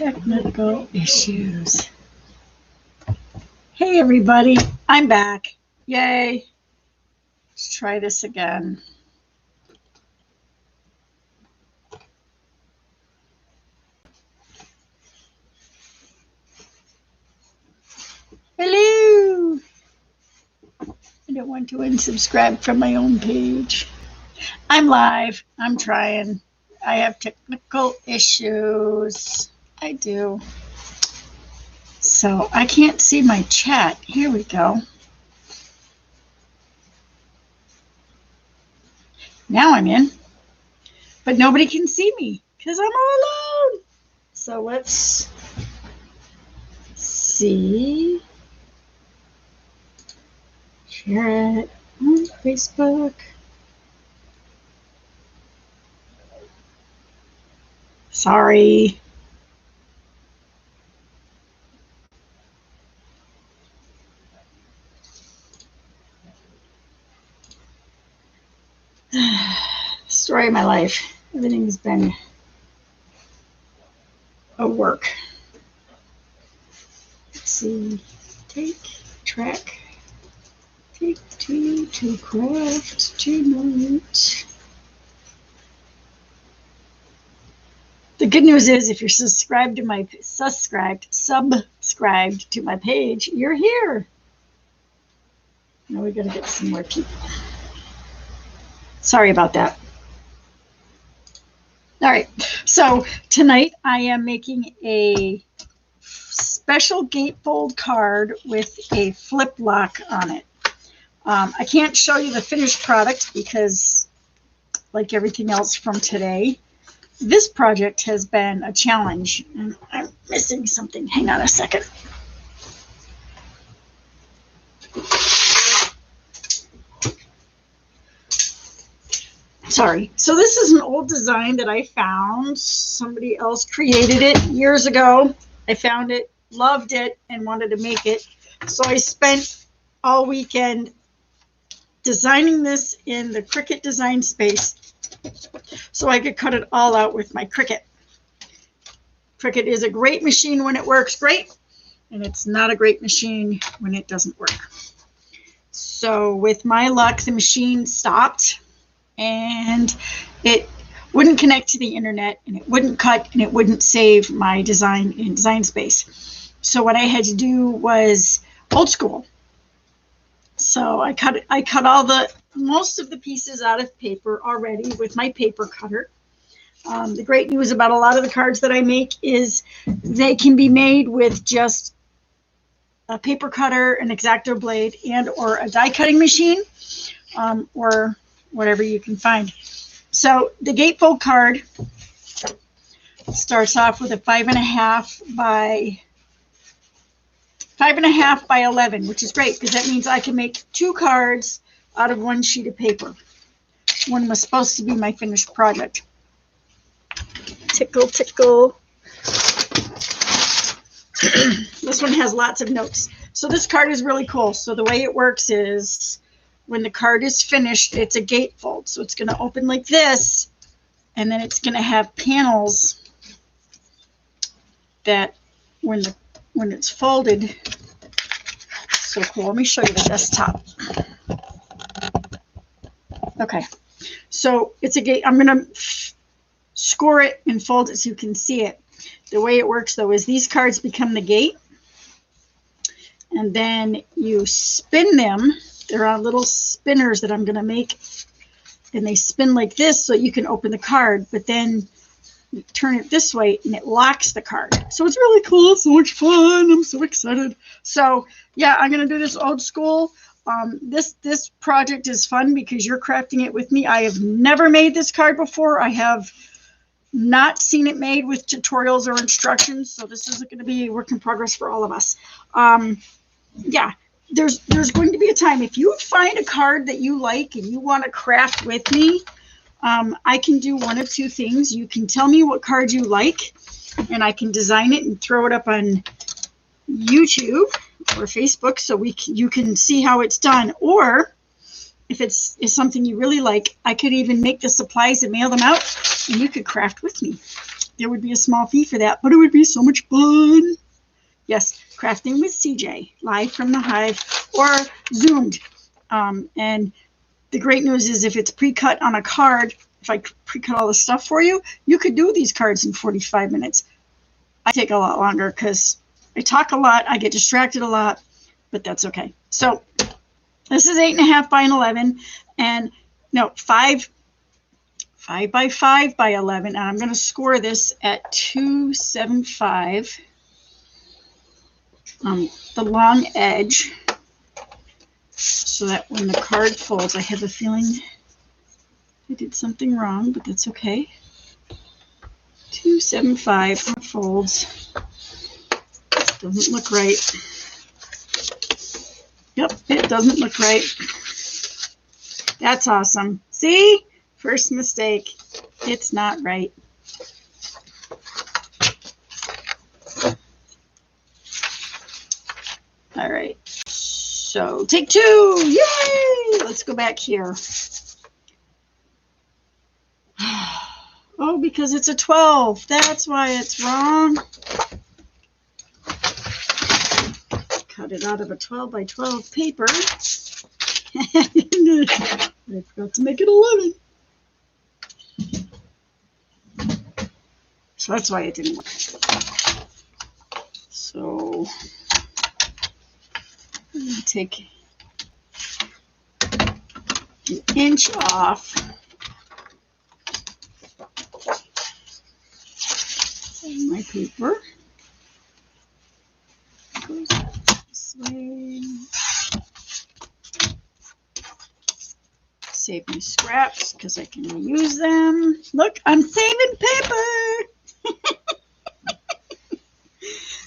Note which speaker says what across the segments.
Speaker 1: Technical issues. Hey everybody, I'm back. Yay. Let's try this again. Hello. I don't want to unsubscribe from my own page. I'm live. I'm trying. I have technical issues. I do. So I can't see my chat. Here we go. Now I'm in. But nobody can see me because I'm all alone. So let's see. Share it on Facebook. Sorry. Story of my life. Everything's been a work. Let's see. Take, track, take two to craft tonight. The good news is if you're subscribed to my subscribed to my page, you're here. Now we gotta get some more people. Sorry about that. All right, so tonight I am making a special gatefold card with a flip lock on it. I can't show you the finished product because, like everything else from today, this project has been a challenge. And I'm missing something. Hang on a second. Sorry. So this is an old design that I found. Somebody else created it years ago. I found it, loved it, and wanted to make it. So I spent all weekend designing this in the Cricut design space so I could cut it all out with my Cricut. Cricut is a great machine when it works great, and it's not a great machine when it doesn't work. So with my luck, the machine stopped. And it wouldn't connect to the internet, and it wouldn't cut, and it wouldn't save my design in design space. So what I had to do was old school. So I cut most of the pieces out of paper already with my paper cutter. The great news about a lot of the cards that I make is they can be made with just a paper cutter, an X-Acto blade, and or a die cutting machine, or whatever you can find. So the gatefold card starts off with a 5.5 by 11, which is great because that means I can make 2 cards out of 1 sheet of paper. One was supposed to be my finished project. Tickle, tickle. This one has lots of notes. So this card is really cool. So the way it works is when the card is finished, it's a gatefold. So it's going to open like this, and then it's going to have panels that when it's folded, so cool. Let me show you the desktop. Okay, so it's a gate. I'm going to score it and fold it so you can see it. The way it works, though, is these cards become the gate, and then you spin them. There are little spinners that I'm going to make, and they spin like this so you can open the card, but then you turn it this way and it locks the card. So it's really cool. So much fun. I'm so excited. So yeah, I'm going to do this old school. This project is fun because you're crafting it with me. I have never made this card before. I have not seen it made with tutorials or instructions. So this is going to be a work in progress for all of us. Yeah. There's going to be a time if you find a card that you like and you want to craft with me, I can do one of 2 things. You can tell me what card you like, and I can design it and throw it up on YouTube or Facebook so you can see how it's done. Or if it's something you really like, I could even make the supplies and mail them out, and you could craft with me. there would be a small fee for that, but it would be so much fun. Yes, Crafting with CJ, live from the Hive or Zoomed. And the great news is if it's pre-cut on a card, if I pre-cut all the stuff for you, you could do these cards in 45 minutes. I take a lot longer because I talk a lot, I get distracted a lot, but that's okay. So this is 8.5 by 11, and no, 5 by 5 by 11, and I'm going to score this at 275 on the long edge, so that when the card folds, I have a feeling I did something wrong, but that's okay. 275 folds. Doesn't look right. Yep, it doesn't look right. That's awesome. See? First mistake. It's not right. All right. So take 2. Yay! Let's go back here. Oh, because it's a 12. That's why it's wrong. Cut it out of a 12 by 12 paper. I forgot to make it 11. So that's why it didn't work. So I'm going to take an inch off. My paper goes this way. Save my scraps because I can reuse them. Look, I'm saving paper.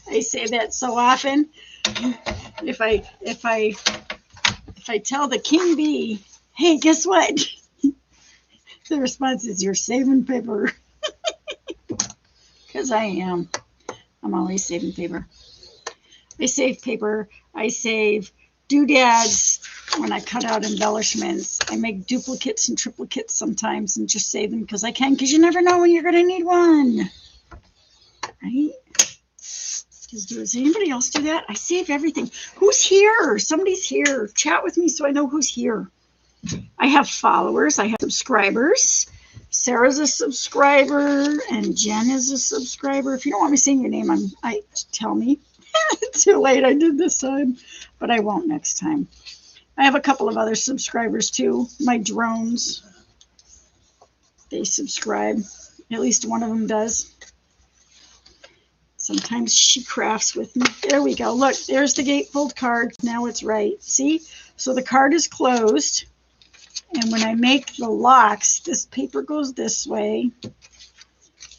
Speaker 1: I say that so often. If I tell the king bee, hey, guess what? The response is, you're saving paper. Because I am. I'm always saving paper. I save paper. I save doodads when I cut out embellishments. I make duplicates and triplicates sometimes and just save them because I can, because you never know when you're going to need one. Right? Does anybody else do that? I save everything. Who's here? Somebody's here. Chat with me so I know who's here. I have followers. I have subscribers. Sarah's a subscriber and Jen is a subscriber. If you don't want me saying your name, tell me. Too late. I did this time, but I won't next time. I have a couple of other subscribers too. My drones, they subscribe. At least one of them does. Sometimes she crafts with me. There we go. Look, there's the gatefold card. Now it's right. See? So the card is closed. And when I make the locks, this paper goes this way.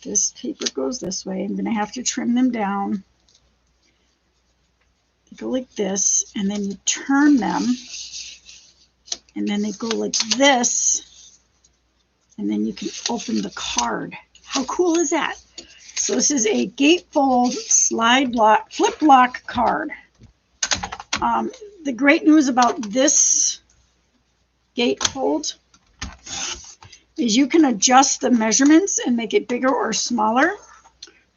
Speaker 1: This paper goes this way. I'm going to have to trim them down. They go like this, and then you turn them, and then they go like this, and then you can open the card. How cool is that? So this is a gatefold slide block, flip block card. The great news about this gatefold is you can adjust the measurements and make it bigger or smaller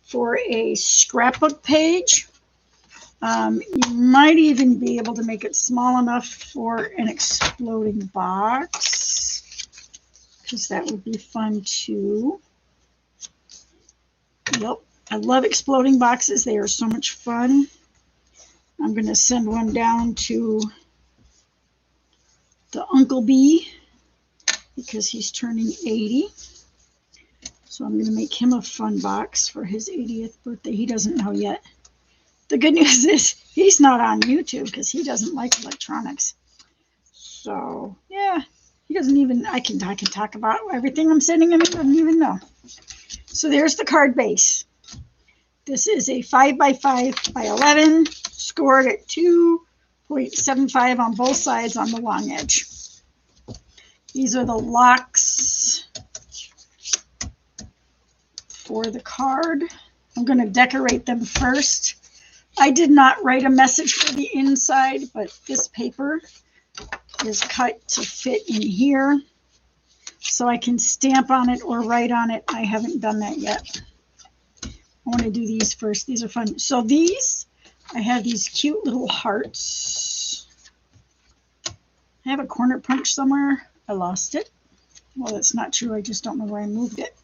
Speaker 1: for a scrapbook page. You might even be able to make it small enough for an exploding box, because that would be fun too. Yep, I love exploding boxes. They are so much fun. I'm going to send one down to the Uncle Bee because he's turning 80. So I'm going to make him a fun box for his 80th birthday. He doesn't know yet. The good news is he's not on YouTube because he doesn't like electronics. So yeah, he doesn't even, I can talk about everything I'm sending him. He doesn't even know. So there's the card base. This is a 5 by 5 by 11, scored at 2.75 on both sides on the long edge. These are the locks for the card. I'm going to decorate them first. I did not write a message for the inside, but this paper is cut to fit in here, so I can stamp on it or write on it. I haven't done that yet. I want to do these first. These are fun. So these, I have these cute little hearts. I have a corner punch somewhere. I lost it. Well, that's not true. I just don't know where I moved it.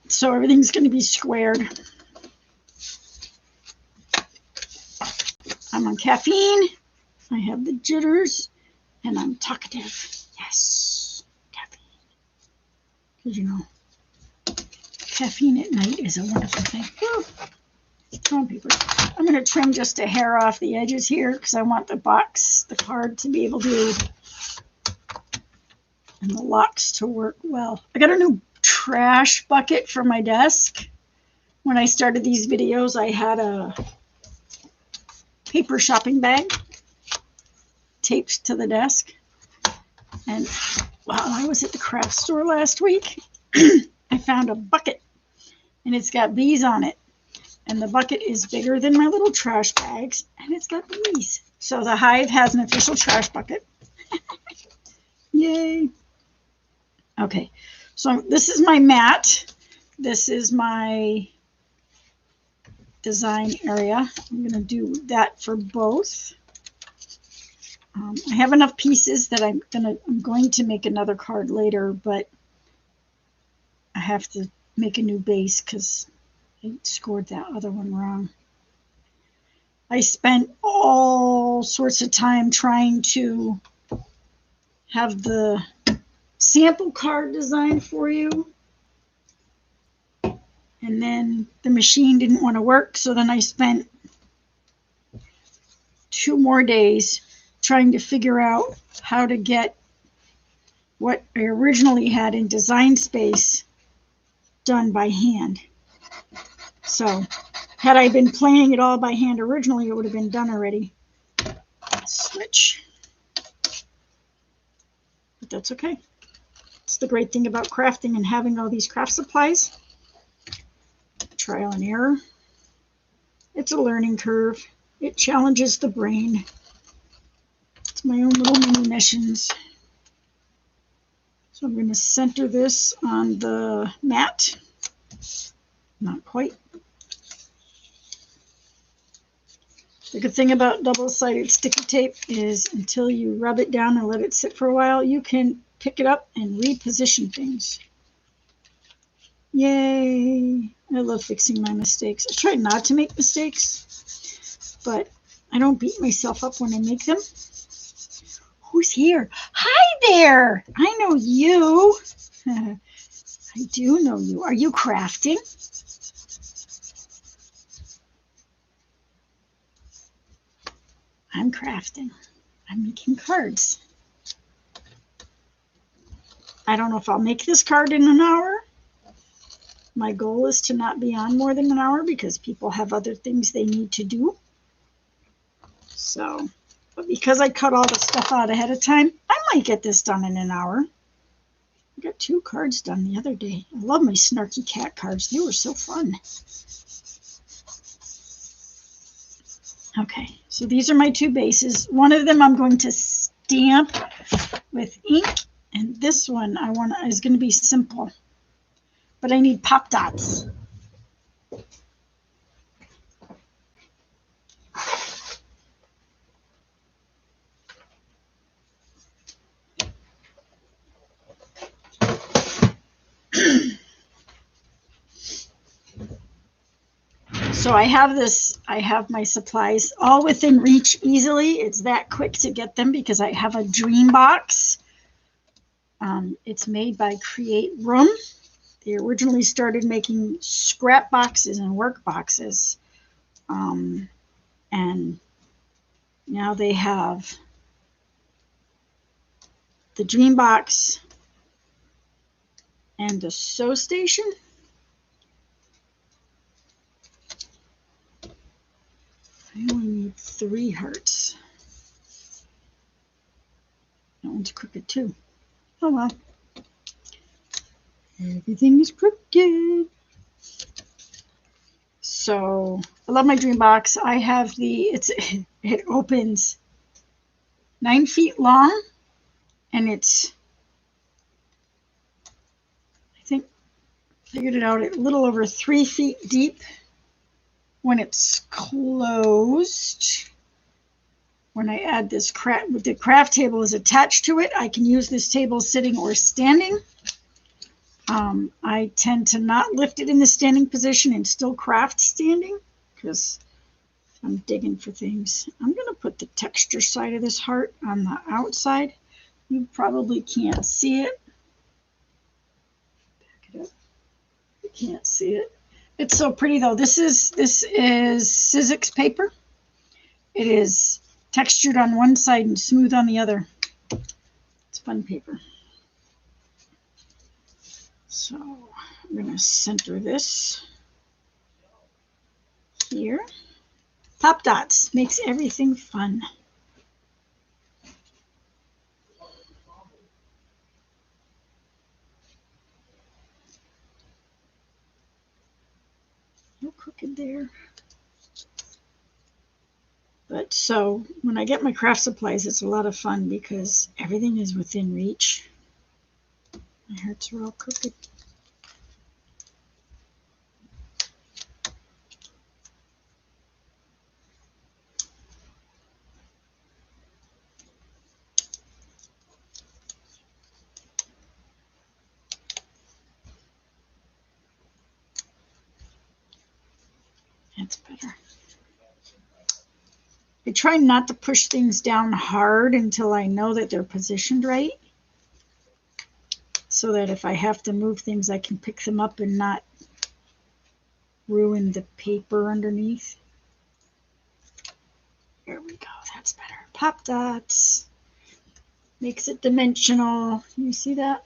Speaker 1: So everything's going to be squared. I'm on caffeine. I have the jitters. And I'm talkative. Yes. Caffeine. Because, you know, caffeine at night is a wonderful thing. Woo. Drawing paper. I'm going to trim just a hair off the edges here because I want the box, the card to be able to, and the locks to work well. I got a new trash bucket for my desk. When I started these videos, I had a paper shopping bag taped to the desk. And while I was at the craft store last week, I found a bucket and it's got bees on it. And the bucket is bigger than my little trash bags, and it's got bees. So the Hive has an official trash bucket. Yay. Okay, so this is my mat. This is my design area. I'm going to do that for both. I have enough pieces that I'm going to make another card later, but I have to make a new base because I scored that other one wrong. I spent all sorts of time trying to have the sample card design for you. And then the machine didn't want to work. So then I spent 2 more days trying to figure out how to get what I originally had in Design Space done by hand. So had I been planning it all by hand originally, it would have been done already. Switch. But that's okay. It's the great thing about crafting and having all these craft supplies. Trial and error. It's a learning curve. It challenges the brain. It's my own little mini missions. So I'm going to center this on the mat. Not quite. The good thing about double-sided sticky tape is until you rub it down and let it sit for a while, you can pick it up and reposition things. Yay! I love fixing my mistakes. I try not to make mistakes, but I don't beat myself up when I make them. Who's here? Hi there! I know you. I do know you. Are you crafting? I'm crafting. I'm making cards. I don't know if I'll make this card in an hour. My goal is to not be on more than an hour because people have other things they need to do. So, but because I cut all the stuff out ahead of time, I might get this done in an hour. I got 2 cards done the other day. I love my snarky cat cards. They were so fun. Okay, so these are my 2 bases. One of them I'm going to stamp with ink, and this one is going to be simple. But I need pop dots. So I have my supplies all within reach easily. It's that quick to get them because I have a dream box. It's made by Create Room. They originally started making scrap boxes and work boxes. And now they have the dream box and the sew station. I only need 3 hearts. That one's crooked too. Oh well. Everything is crooked. So I love my dream box. I have it opens 9 feet long, and it's I think Figured it out at a little over 3 feet deep when it's closed. When I add this the craft table is attached to it, I can use this table sitting or standing. I tend to not lift it in the standing position and still craft standing because I'm digging for things. I'm going to put the texture side of this heart on the outside. You probably can't see it. Back it up. You can't see it. It's so pretty though. This is Sizzix paper. It is textured on one side and smooth on the other. It's fun paper. So I'm going to center this here. Pop dots makes everything fun. No crooked there. But so when I get my craft supplies, it's a lot of fun because everything is within reach. My hearts are all crooked. That's better. I try not to push things down hard until I know that they're positioned right, so that if I have to move things, I can pick them up and not ruin the paper underneath. There we go, that's better. Pop dots. Makes it dimensional. You see that?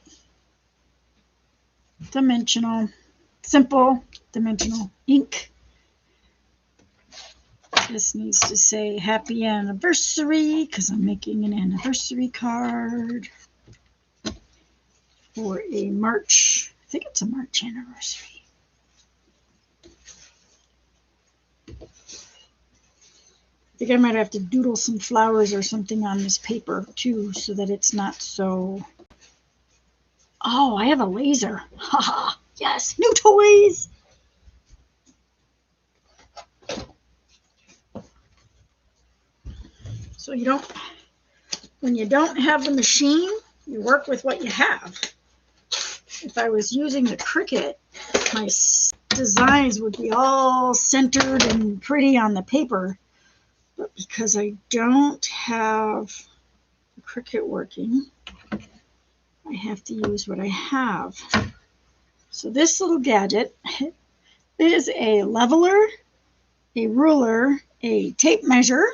Speaker 1: Dimensional. Simple, dimensional. Ink. This needs to say happy anniversary because I'm making an anniversary card for a March, I think it's a March anniversary. I think I might have to doodle some flowers or something on this paper too so that it's not so... Oh, I have a laser. Haha, yes, new toys. So when you don't have the machine, you work with what you have. If I was using the Cricut, my designs would be all centered and pretty on the paper. But because I don't have the Cricut working, I have to use what I have. So this little gadget is a leveler, a ruler, a tape measure,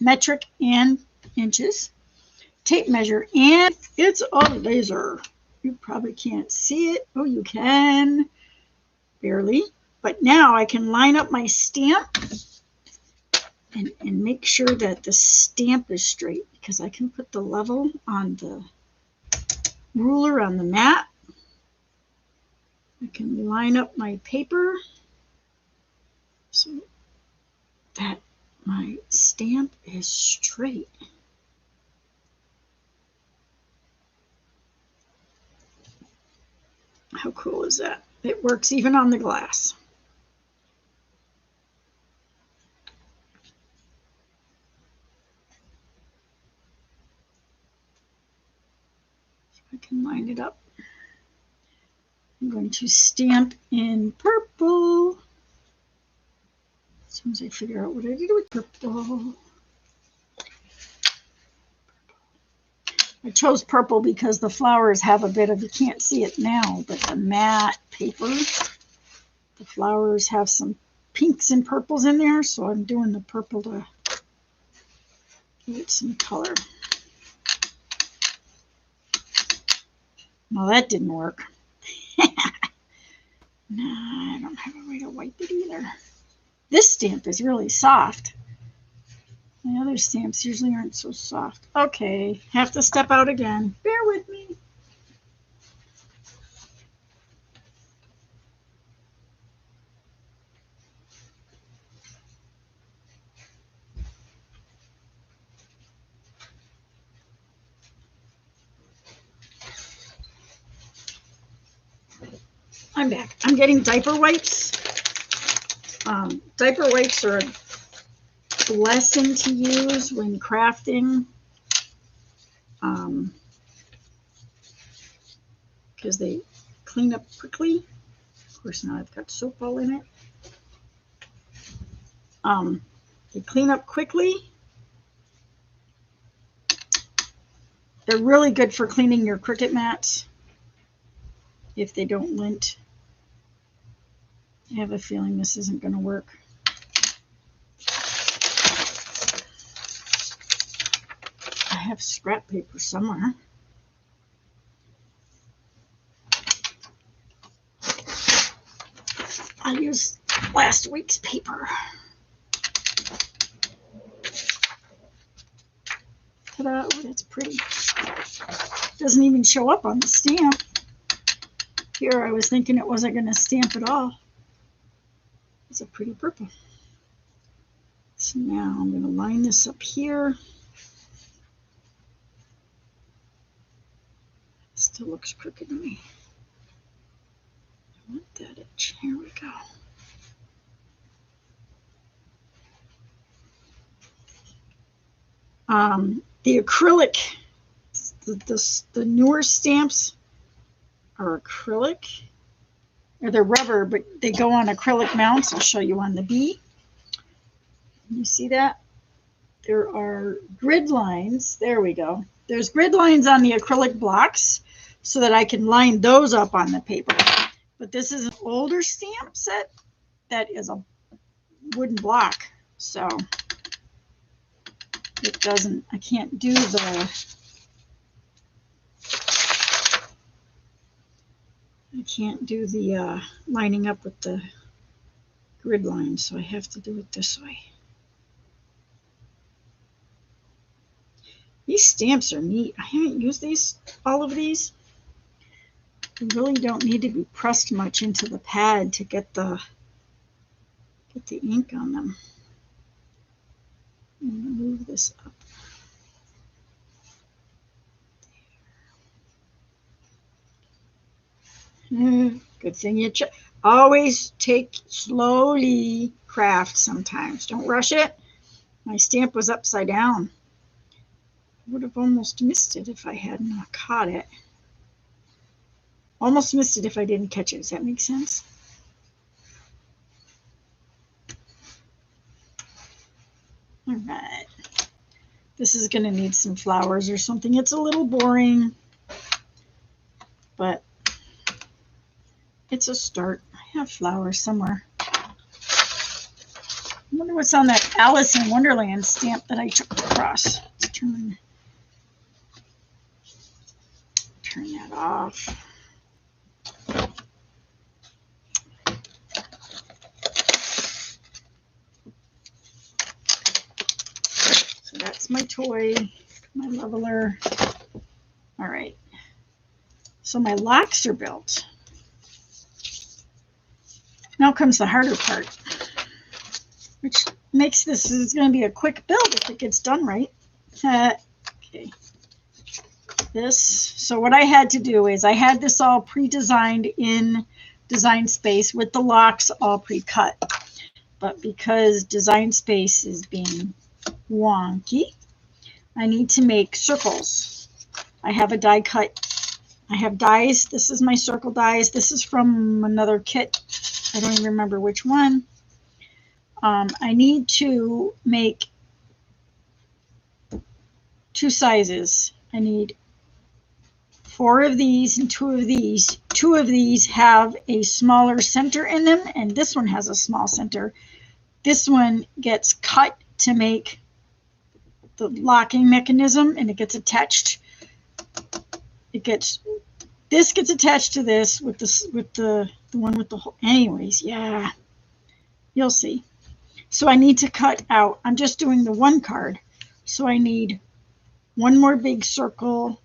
Speaker 1: metric and inches, tape measure, and it's a laser. You probably can't see it. Oh, you can, barely. But now I can line up my stamp and make sure that the stamp is straight, because I can put the level on the ruler on the mat. I can line up my paper so that my stamp is straight. How cool is that? It works even on the glass. So I can line it up. I'm going to stamp in purple. As soon as I figure out what I did with purple. I chose purple because the flowers have a bit of, you can't see it now, but the matte paper, the flowers have some pinks and purples in there, so I'm doing the purple to give it some color. No, that didn't work. No, I don't have a way to wipe it either. This stamp is really soft. The other stamps usually aren't so soft. Okay, have to step out again. Bear with me. I'm back. I'm getting diaper wipes. Diaper wipes are a blessing to use when crafting. Because they clean up quickly. Of course, now I've got soap all in it. They clean up quickly. They're really good for cleaning your Cricut mats if they don't lint. I have a feeling this isn't going to work. I have scrap paper somewhere. I used last week's paper. Ta-da, oh, that's pretty. Doesn't even show up on the stamp. Here, I was thinking it wasn't going to stamp at all. It's a pretty purple. So now I'm going to line this up here. Still looks crooked to me. I want that edge. Here we go. The acrylic, the newer stamps are acrylic. Or they're rubber, but they go on acrylic mounts. I'll show you on the B. You see that? There are grid lines. There we go. There's grid lines on the acrylic blocks so that I can line those up on the paper. But this is an older stamp set that is a wooden block. So it doesn't, I can't do the, lining up with the grid lines. So I have to do it this way. These stamps are neat. I haven't used all of these. You really don't need to be pressed much into the pad to get the ink on them. I'm going to move this up. Good thing you check. Always take slowly craft sometimes. Don't rush it. My stamp was upside down. I would have almost missed it if I hadn't caught it. Almost missed it if I didn't catch it. Does that make sense? All right. This is going to need some flowers or something. It's a little boring, but it's a start. I have flowers somewhere. I wonder what's on that Alice in Wonderland stamp that I took across. Let's turn that off. So that's my toy, my leveler. All right. So my locks are built. Now comes the harder part, which makes this is going to be a quick build if it gets done right. Okay. So what I had to do is I had this all pre-designed in Design Space with the locks all pre-cut. But because Design Space is being wonky, I need to make circles. I have a die cut. I have dies. This is my circle dies. This is from another kit. I don't even remember which one. I need to make 2 sizes. I need 4 of these and 2 of these. 2 of these have a smaller center in them, and this one has a small center. This one gets cut to make the locking mechanism, and it gets attached. This gets attached to this with the one with the hole. Anyways, yeah, you'll see. So I need to cut out. I'm just doing the 1 card, so I need 1 more big circle,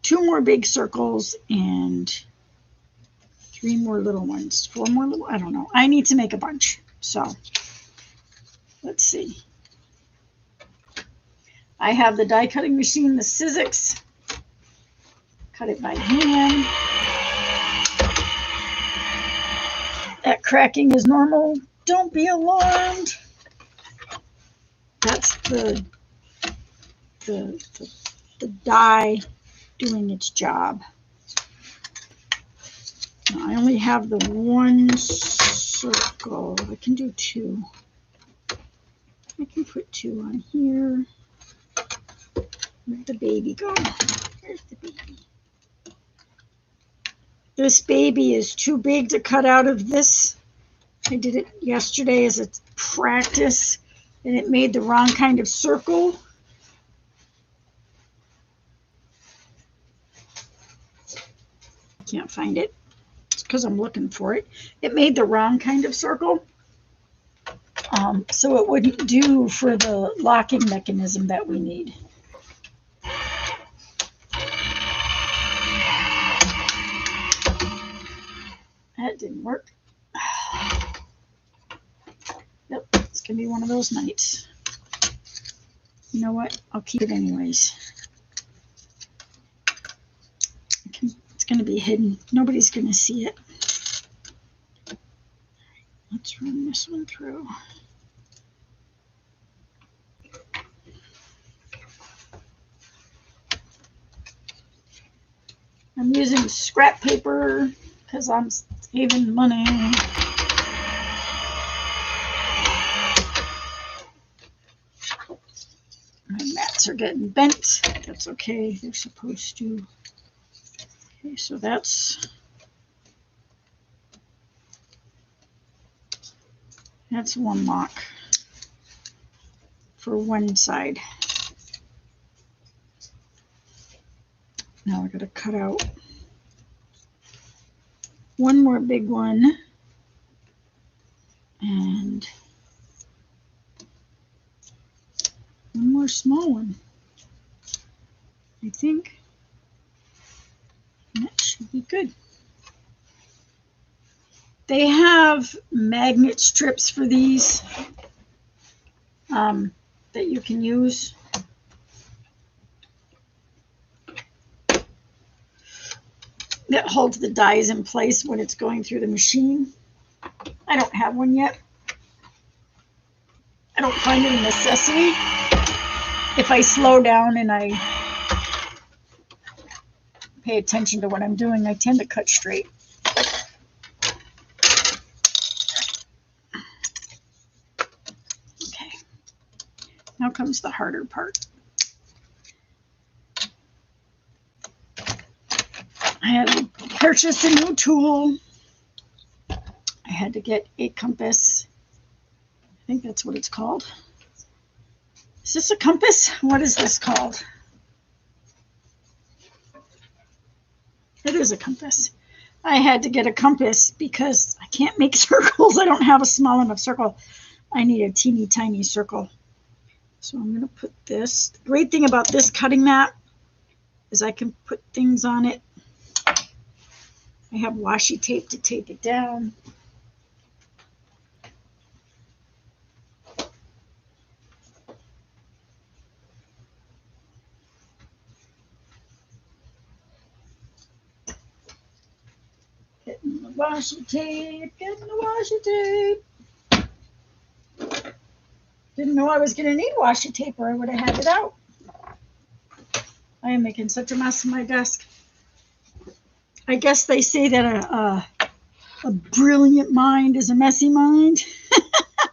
Speaker 1: 2 more big circles, and 3 more little ones, 4 more little, I don't know. I need to make a bunch. So let's see. I have the die cutting machine, the Sizzix, cut it by hand. That cracking is normal. Don't be alarmed. That's the die doing its job. Now, I only have the one circle. I can do two. I can put two on here. Where'd the baby go? Where's the baby? This baby is too big to cut out of this. I did it yesterday as a practice, and it made the wrong kind of circle. Can't find it. It's because I'm looking for it. It made the wrong kind of circle. So it wouldn't do for the locking mechanism that we need. That didn't work. Yep, it's going to be one of those nights. You know what? I'll keep it anyways. It's going to be hidden. Nobody's going to see it. Let's run this one through. I'm using scrap paper because I'm saving money. My mats are getting bent. That's okay. They're supposed to. Okay, so that's one lock for one side. Now we're going to cut out one more big one and one more small one, I think. And that should be good. They have magnet strips for these that you can use. That holds the dies in place when it's going through the machine. I don't have one yet. I don't find it a necessity. If I slow down and I pay attention to what I'm doing, I tend to cut straight. Okay. Now comes the harder part. I had to purchase a new tool. I had to get a compass. I think that's what it's called. Is this a compass? What is this called? It is a compass. I had to get a compass because I can't make circles. I don't have a small enough circle. I need a teeny tiny circle. So I'm going to put this. The great thing about this cutting mat is I can put things on it. I have washi tape to tape it down. Getting the washi tape, getting the washi tape. Didn't know I was going to need washi tape or I would have had it out. I am making such a mess on my desk. I guess they say that a brilliant mind is a messy mind.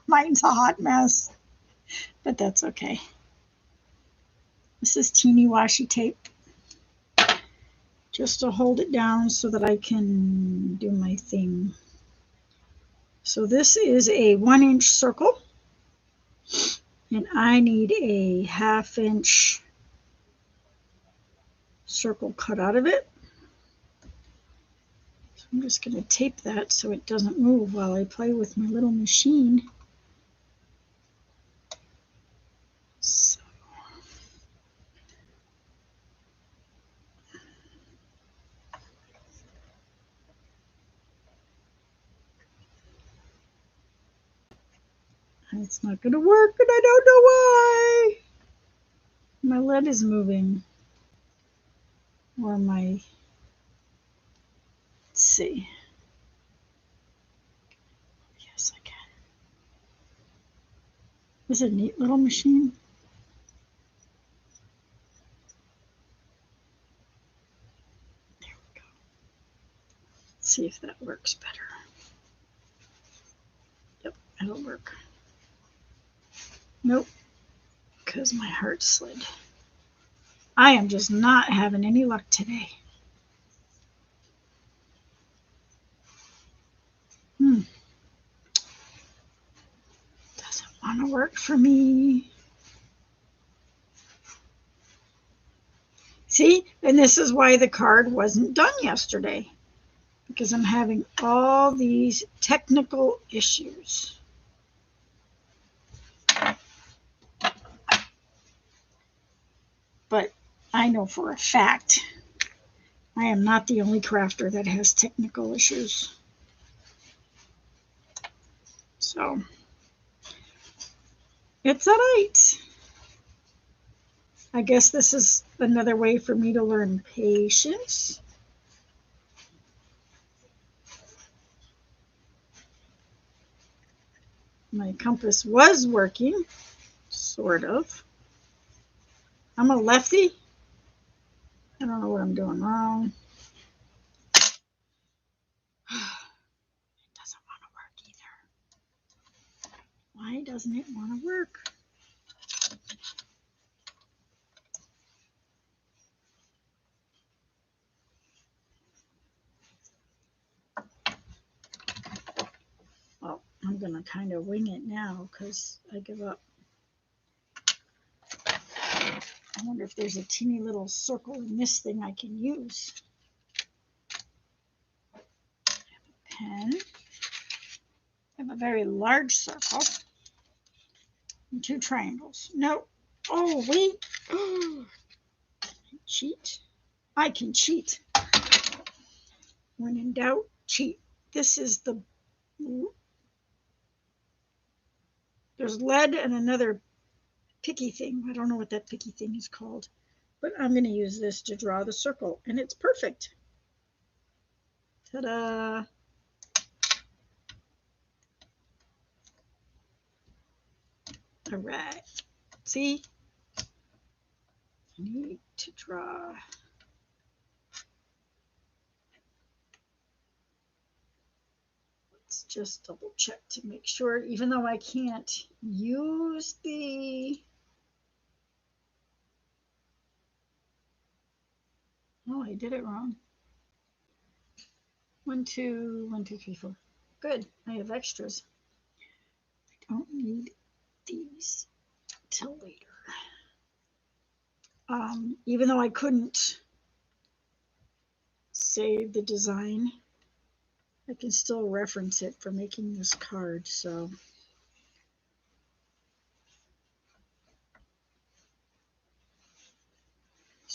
Speaker 1: Mine's a hot mess, but that's okay. This is teeny washi tape just to hold it down so that I can do my thing. So this is a 1-inch circle, and I need a 1/2-inch circle cut out of it. So I'm just going to tape that so it doesn't move while I play with my little machine. So. It's not going to work, and I don't know why. My lead is moving. Or my see. Yes, I can. This is a neat little machine. There we go. Let's see if that works better. Yep, it'll work. Nope, because my heart slid. I am just not having any luck today. Doesn't want to work for me. See, and this is why the card wasn't done yesterday, because I'm having all these technical issues. But I know for a fact I am not the only crafter that has technical issues. So it's all right. I guess this is another way for me to learn patience. My compass was working, sort of. I'm a lefty. I don't know what I'm doing wrong. It doesn't want to work either. Why doesn't it want to work? Well, I'm going to kind of wing it now because I give up. I wonder if there's a teeny little circle in this thing I can use. I have a pen. I have a very large circle and 2 triangles. No. Oh, wait. Cheat. I can cheat. When in doubt, cheat. This is the... There's lead and another picky thing. I don't know what that picky thing is called. But I'm going to use this to draw the circle. And it's perfect. Ta-da! All right. See? I need to draw. Let's just double check to make sure, even though I can't use the... Oh, I did it wrong. 1, 2, 1, 2, 3, 4. Good. I have extras. I don't need these till later. Even though I couldn't save the design, I can still reference it for making this card. So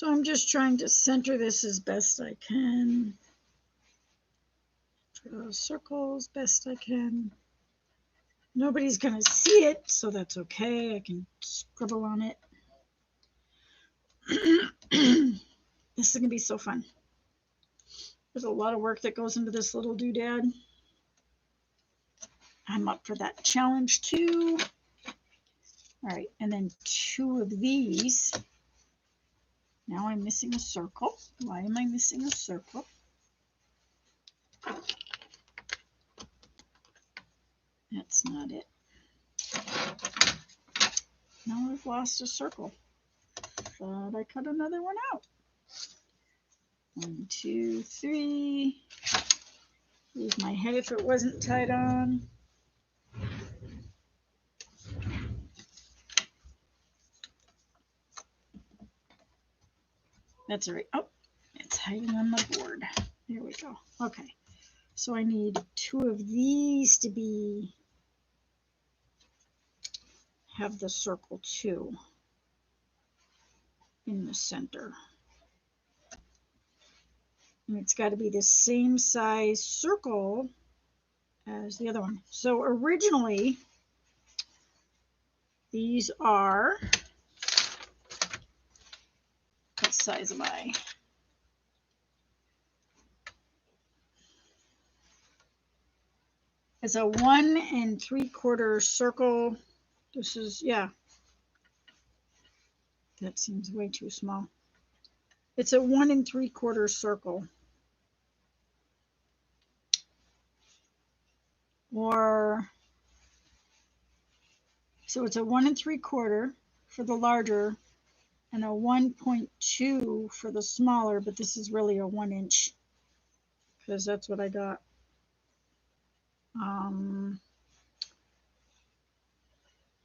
Speaker 1: I'm just trying to center this as best I can. Draw circles best I can. Nobody's going to see it, so that's okay. I can scribble on it. This is going to be so fun. There's a lot of work that goes into this little doodad. I'm up for that challenge too. All right, and then 2 of these. Now I'm missing a circle. Why am I missing a circle? That's not it. Now I've lost a circle. Thought I cut another one out. 1, 2, 3. Use my head if it wasn't tied on. That's all right. Oh, it's hiding on the board. There we go. Okay. So I need 2 of these to have the circle 2 in the center. And it's got to be the same size circle as the other one. So originally, these are, what size am I? It's a 1 3/4 circle. This is, yeah. That seems way too small. It's a 1 3/4 circle. Or, so it's a 1 3/4 for the larger and a 1.2 for the smaller, but this is really a 1 inch because that's what I got.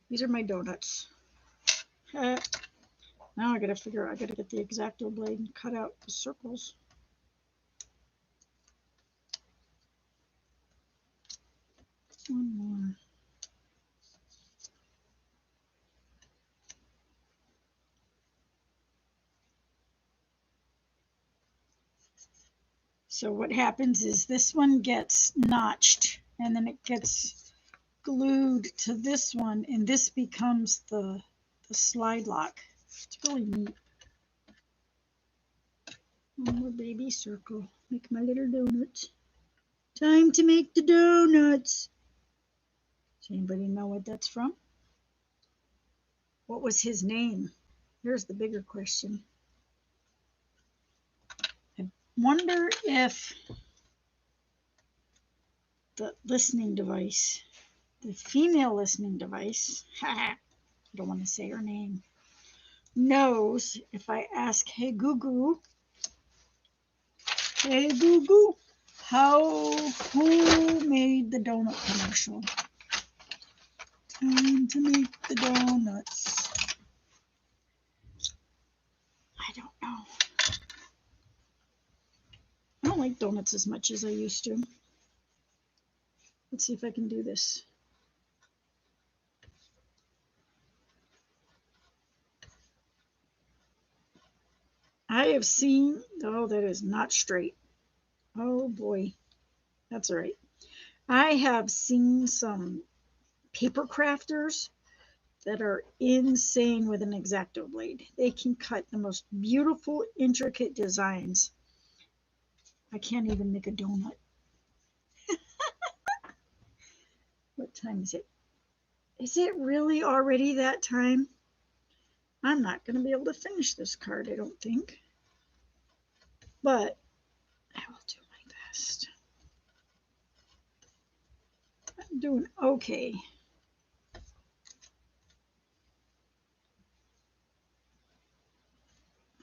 Speaker 1: These are my donuts. Now I gotta figure out, I gotta get the X-Acto blade and cut out the circles. One more. So what happens is this one gets notched and then it gets glued to this one, and this becomes the slide lock. It's really neat. One more baby circle. Make my little donuts. Time to make the donuts. Does anybody know what that's from? What was his name? Here's the bigger question. I wonder if the listening device, the female listening device, I don't want to say her name, knows if I ask, hey Goo, who made the donut commercial? Time to make the donuts. I don't know. I don't like donuts as much as I used to. Let's see if I can do this. I have seen, oh, that is not straight. Oh boy, that's all right. I have seen some paper crafters that are insane with an X-Acto blade. They can cut the most beautiful, intricate designs. I can't even make a donut. What time is it? Is it really already that time? I'm not going to be able to finish this card, I don't think. But I will do my best. I'm doing okay.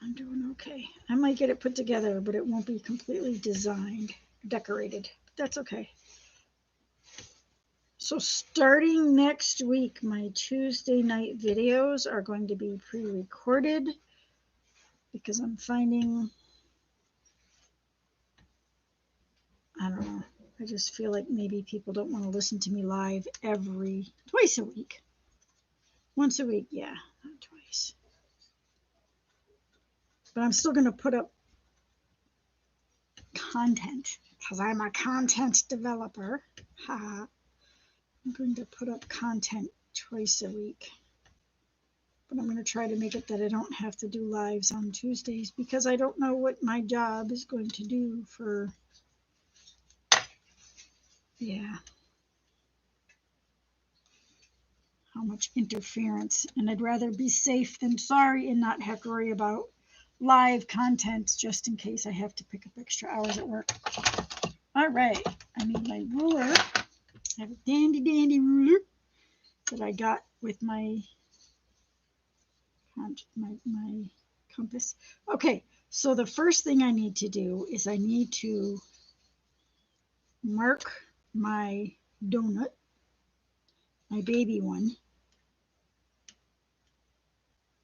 Speaker 1: I'm doing okay. I might get it put together, but it won't be completely designed, decorated. But that's okay. So starting next week, my Tuesday night videos are going to be pre-recorded because I'm finding, I don't know, I just feel like maybe people don't want to listen to me live twice a week. Once a week, yeah, not twice. But I'm still going to put up content because I'm a content developer. Haha. I'm going to put up content twice a week. But I'm going to try to make it that I don't have to do lives on Tuesdays because I don't know what my job is going to do for, yeah, how much interference. And I'd rather be safe than sorry and not have to worry about live content just in case I have to pick up extra hours at work. All right, I need my ruler. I have a dandy ruler that I got with my compass. Okay, so the first thing I need to do is I need to mark my donut, my baby one.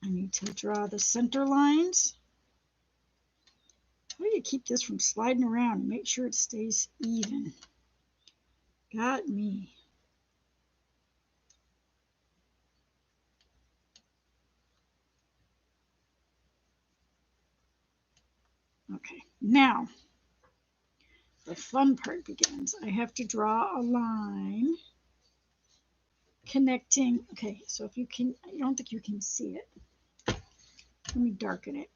Speaker 1: I need to draw the center lines. How do you keep this from sliding around and make sure it stays even? Got me. Okay, now the fun part begins. I have to draw a line connecting. Okay, so if you can, I don't think you can see it. Let me darken it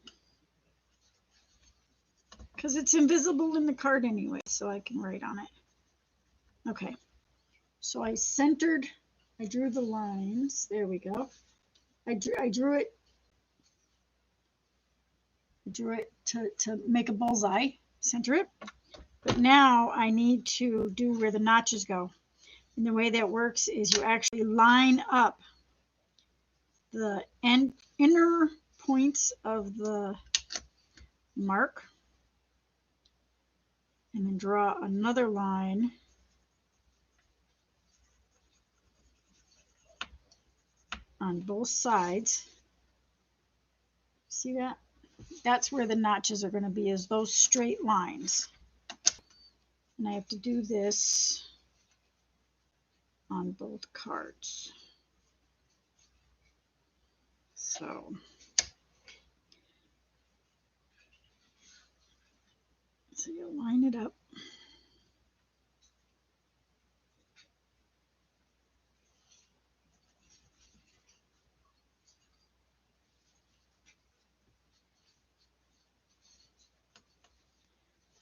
Speaker 1: because it's invisible in the card anyway, so I can write on it. Okay, So I drew the lines. There we go. I drew it to make a bullseye, center it. But now I need to do where the notches go. And the way that works is you actually line up the inner points of the mark and then draw another line on both sides. See that? That's where the notches are going to be, is those straight lines. And I have to do this on both cards. So you line it up.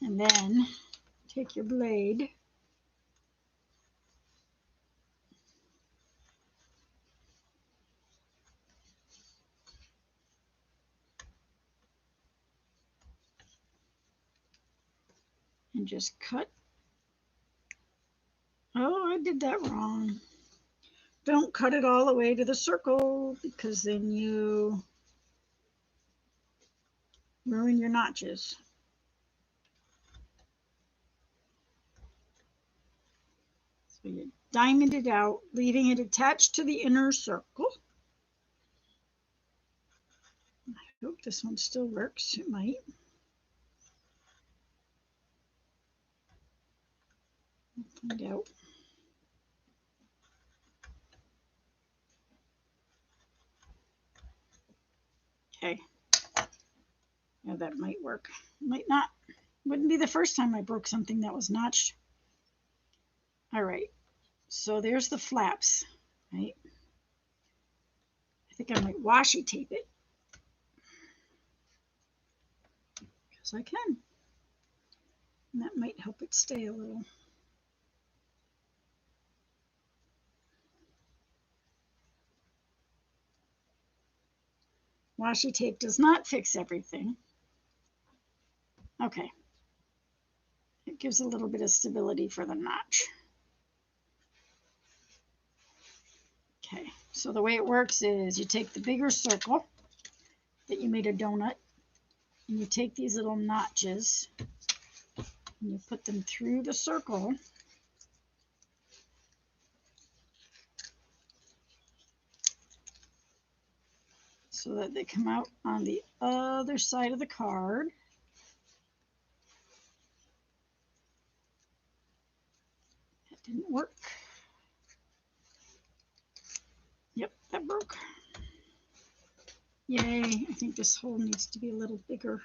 Speaker 1: And then take your blade and just cut. Oh, I did that wrong. Don't cut it all the way to the circle, because then you ruin your notches. So you diamond it out, leaving it attached to the inner circle. I hope this one still works. It might. We'll find out. Okay. Yeah, that might work. Might not. Wouldn't be the first time I broke something that was notched. All right. So there's the flaps, right? I think I might washi tape it, because I can. And that might help it stay a little. Washi tape does not fix everything. Okay. It gives a little bit of stability for the notch. Okay, so the way it works is you take the bigger circle that you made a donut, and you take these little notches and you put them through the circle. So that they come out on the other side of the card. That didn't work. Yep, that broke. Yay, I think this hole needs to be a little bigger.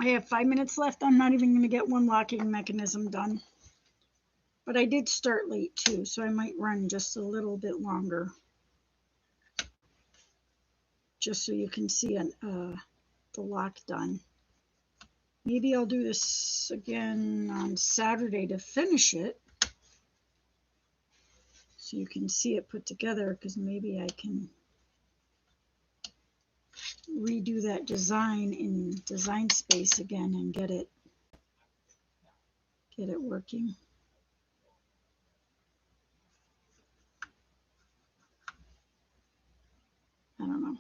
Speaker 1: I have 5 minutes left. I'm not even going to get one locking mechanism done. But I did start late too, so I might run just a little bit longer. Just so you can see the lock done. Maybe I'll do this again on Saturday to finish it, so you can see it put together, because maybe I can redo that design in Design Space again and get it working. I don't know.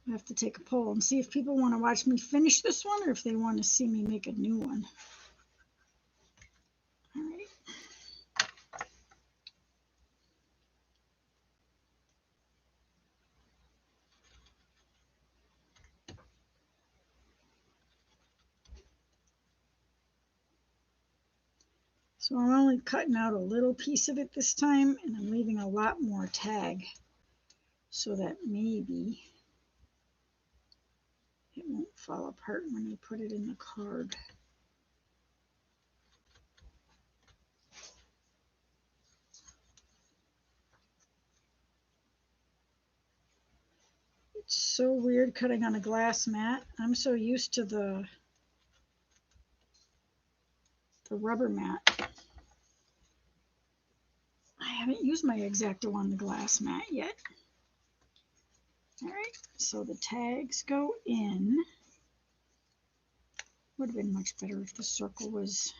Speaker 1: I have to take a poll and see if people want to watch me finish this one, or if they want to see me make a new one. All right. So I'm only cutting out a little piece of it this time, and I'm leaving a lot more tag, so that maybe it won't fall apart when you put it in the card. It's so weird cutting on a glass mat. I'm so used to the rubber mat. I haven't used my X-Acto on the glass mat yet. All right, so the tags go in. Would have been much better if the circle was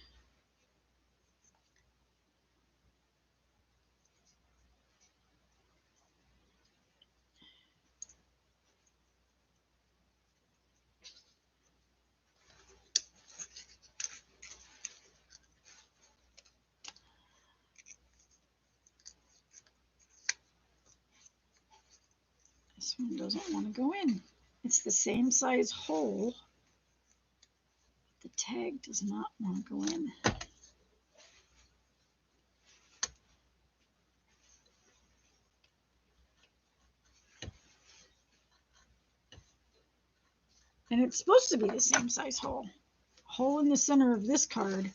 Speaker 1: this one doesn't want to go in. It's the same size hole. The tag does not want to go in. And it's supposed to be the same size hole. Hole in the center of this card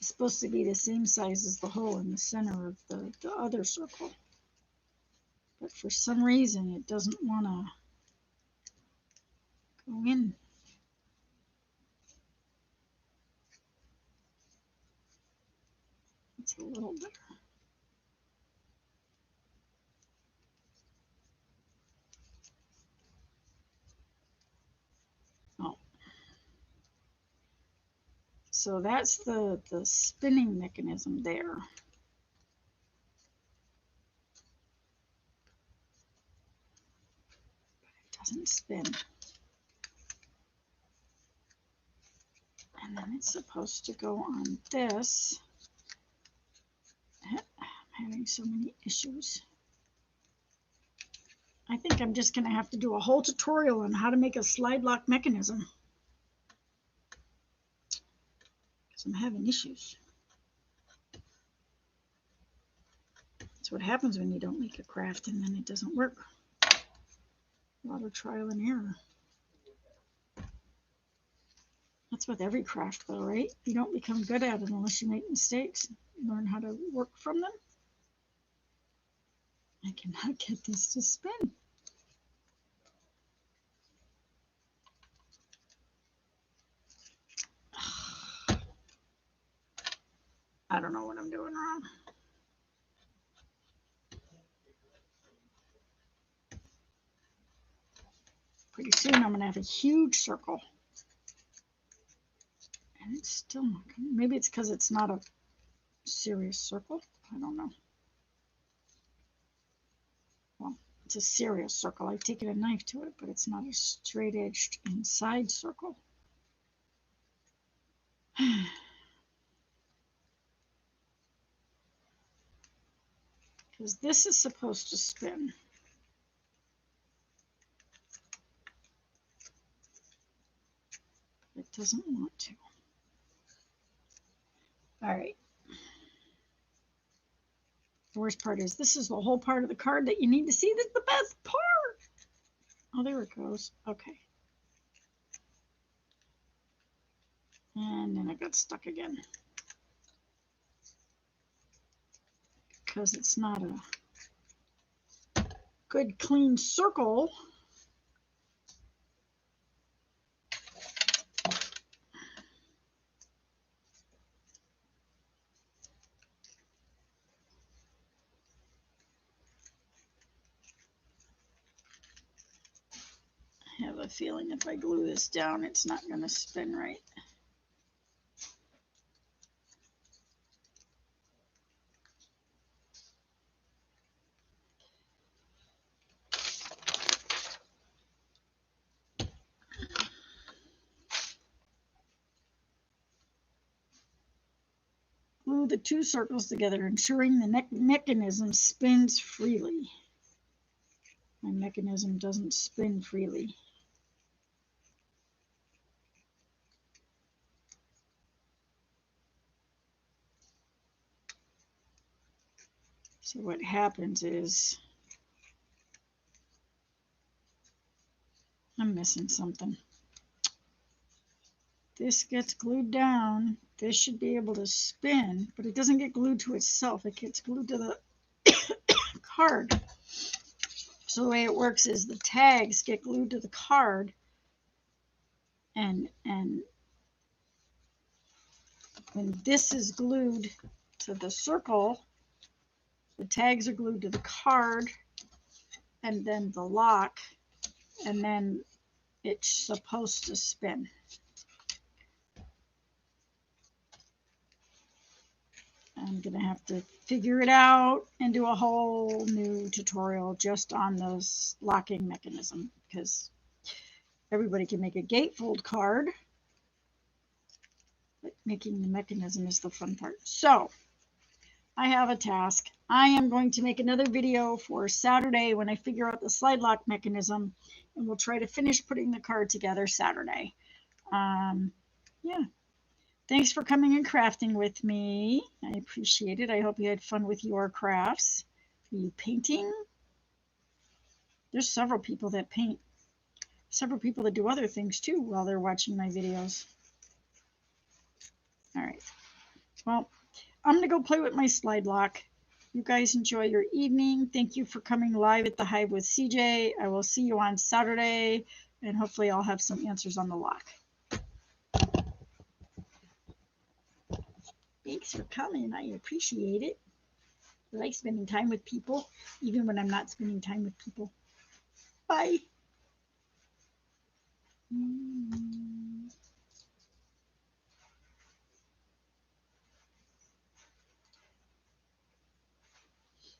Speaker 1: is supposed to be the same size as the hole in the center of the other circle. But for some reason, it doesn't want to go in. It's a little better. Oh. So that's the spinning mechanism there. It doesn't spin. And then it's supposed to go on this. I'm having so many issues. I think I'm just going to have to do a whole tutorial on how to make a slide lock mechanism. Because I'm having issues. That's what happens when you don't make a craft and then it doesn't work. A lot of trial and error. That's with every craft though, right? You don't become good at it unless you make mistakes. Learn how to work from them. I cannot get this to spin. I don't know what I'm doing wrong. Pretty soon I'm going to have a huge circle. And it's still not coming. Maybe it's because it's not a serious circle. I don't know. Well, it's a serious circle. I've taken a knife to it, but it's not a straight-edged inside circle. Because this is supposed to spin. It doesn't want to. All right. The worst part is this is the whole part of the card that you need to see. This is the best part. Oh, there it goes. Okay. And then it got stuck again. Because it's not a good clean circle. I have a feeling if I glue this down, it's not going to spin right. Glue the two circles together, ensuring the mechanism spins freely. My mechanism doesn't spin freely. So what happens is I'm missing something. this gets glued down, this should be able to spin, but it doesn't get glued to itself. It gets glued to the card. So the way it works is the tags get glued to the card, and when this is glued to the circle, the tags are glued to the card, and then the lock, and then it's supposed to spin. I'm going to have to figure it out and do a whole new tutorial just on this locking mechanism, because everybody can make a gatefold card, but making the mechanism is the fun part. So I have a task. I am going to make another video for Saturday when I figure out the slide lock mechanism, and we'll try to finish putting the card together Saturday. Yeah. Thanks for coming and crafting with me. I appreciate it. I hope you had fun with your crafts. Are you painting? There's several people that paint. Several people that do other things too while they're watching my videos. All right. Well, I'm going to go play with my slide lock. You guys enjoy your evening. Thank you for coming live at the Hive with CJ. I will see you on Saturday, and hopefully I'll have some answers on the lock. Thanks for coming. I appreciate it. I like spending time with people, even when I'm not spending time with people. Bye.